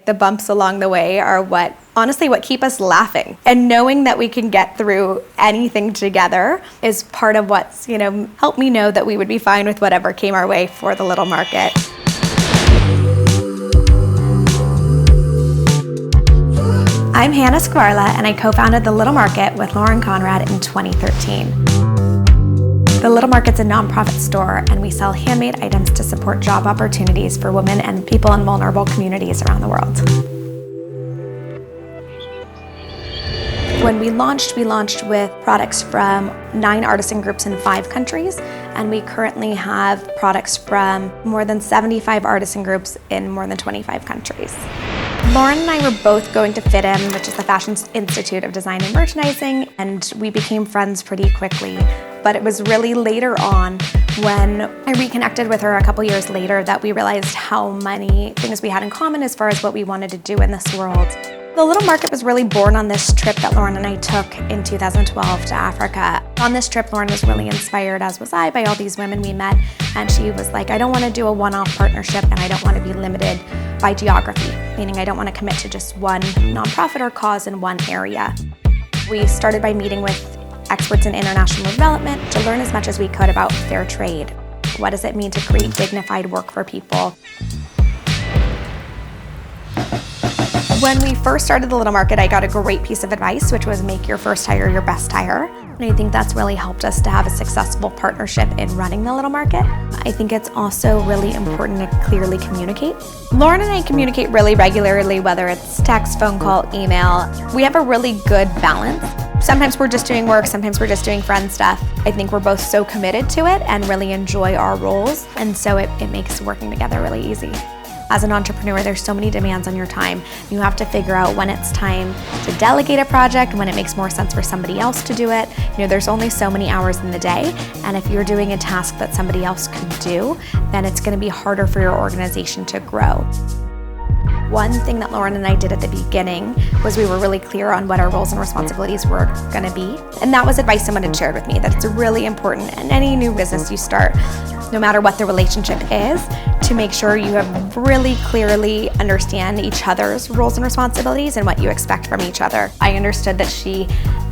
The bumps along the way are what keep us laughing. And knowing that we can get through anything together is part of what's, helped me know that we would be fine with whatever came our way for the Little Market. I'm Hannah Skvarla, and I co-founded The Little Market with Lauren Conrad in 2013. The Little Market's a nonprofit store, and we sell handmade items to support job opportunities for women and people in vulnerable communities around the world. When we launched with products from 9 artisan groups in 5 countries, and we currently have products from more than 75 artisan groups in more than 25 countries. Lauren and I were both going to FITM, which is the Fashion Institute of Design and Merchandising, and we became friends pretty quickly. But it was really later on when I reconnected with her a couple years later that we realized how many things we had in common as far as what we wanted to do in this world. The Little Market was really born on this trip that Lauren and I took in 2012 to Africa. On this trip, Lauren was really inspired, as was I, by all these women we met, and she was like, I don't want to do a one-off partnership, and I don't want to be limited by geography, meaning I don't want to commit to just one nonprofit or cause in one area. We started by meeting with experts in international development to learn as much as we could about fair trade. What does it mean to create dignified work for people? When we first started the Little Market, I got a great piece of advice, which was make your first hire your best hire. And I think that's really helped us to have a successful partnership in running the Little Market. I think it's also really important to clearly communicate. Lauren and I communicate really regularly, whether it's text, phone call, email. We have a really good balance. Sometimes we're just doing work, sometimes we're just doing friend stuff. I think we're both so committed to it and really enjoy our roles, and so it makes working together really easy. As an entrepreneur, there's so many demands on your time. You have to figure out when it's time to delegate a project, when it makes more sense for somebody else to do it. There's only so many hours in the day, and if you're doing a task that somebody else could do, then it's going to be harder for your organization to grow. One thing that Lauren and I did at the beginning was we were really clear on what our roles and responsibilities were going to be. And that was advice someone had shared with me, that it's really important in any new business you start, no matter what the relationship is, to make sure you have really clearly understand each other's roles and responsibilities and what you expect from each other. I understood that she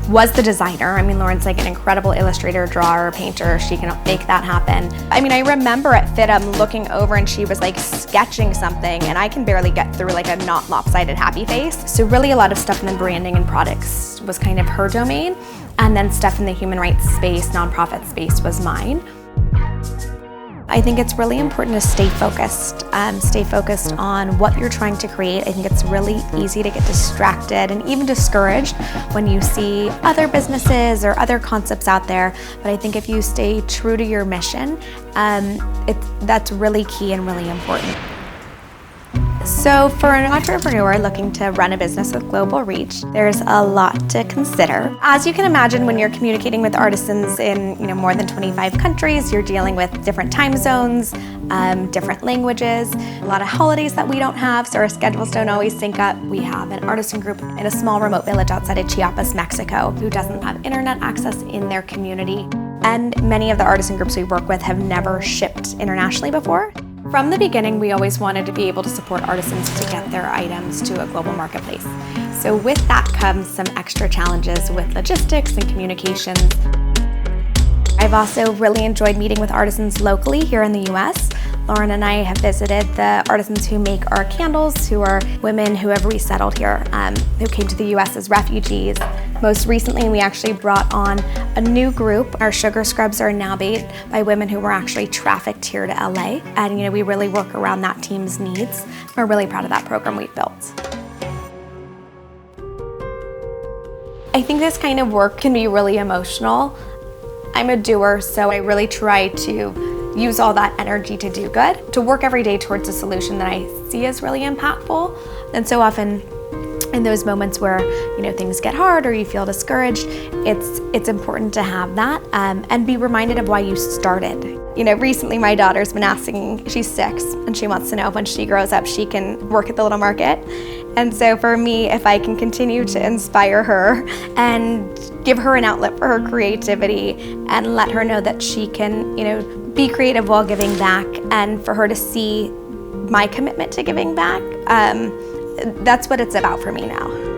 was the designer. Lauren's like an incredible illustrator, drawer, painter. She can make that happen. I remember at FITM looking over and she was like sketching something and I can barely get through like a not lopsided happy face. So really a lot of stuff in the branding and products was kind of her domain. And then stuff in the human rights space, nonprofit space was mine. I think it's really important to stay focused on what you're trying to create. I think it's really easy to get distracted and even discouraged when you see other businesses or other concepts out there. But I think if you stay true to your mission, that's really key and really important. So for an entrepreneur looking to run a business with global reach, there's a lot to consider. As you can imagine, when you're communicating with artisans in more than 25 countries, you're dealing with different time zones, different languages, a lot of holidays that we don't have, so our schedules don't always sync up. We have an artisan group in a small remote village outside of Chiapas, Mexico, who doesn't have internet access in their community. And many of the artisan groups we work with have never shipped internationally before. From the beginning, we always wanted to be able to support artisans to get their items to a global marketplace. So with that comes some extra challenges with logistics and communications. I've also really enjoyed meeting with artisans locally here in the US. Lauren and I have visited the artisans who make our candles, who are women who have resettled here, who came to the US as refugees. Most recently, we actually brought on a new group. Our sugar scrubs are now made by women who were actually trafficked here to LA. And we really work around that team's needs. We're really proud of that program we've built. I think this kind of work can be really emotional. I'm a doer, so I really try to use all that energy to do good, to work every day towards a solution that I see as really impactful. And so often in those moments where things get hard or you feel discouraged, it's important to have that and be reminded of why you started. Recently my daughter's been asking, she's 6, and she wants to know if when she grows up she can work at the Little Market. And so for me, if I can continue to inspire her and give her an outlet for her creativity and let her know that she can, be creative while giving back, and for her to see my commitment to giving back, that's what it's about for me now.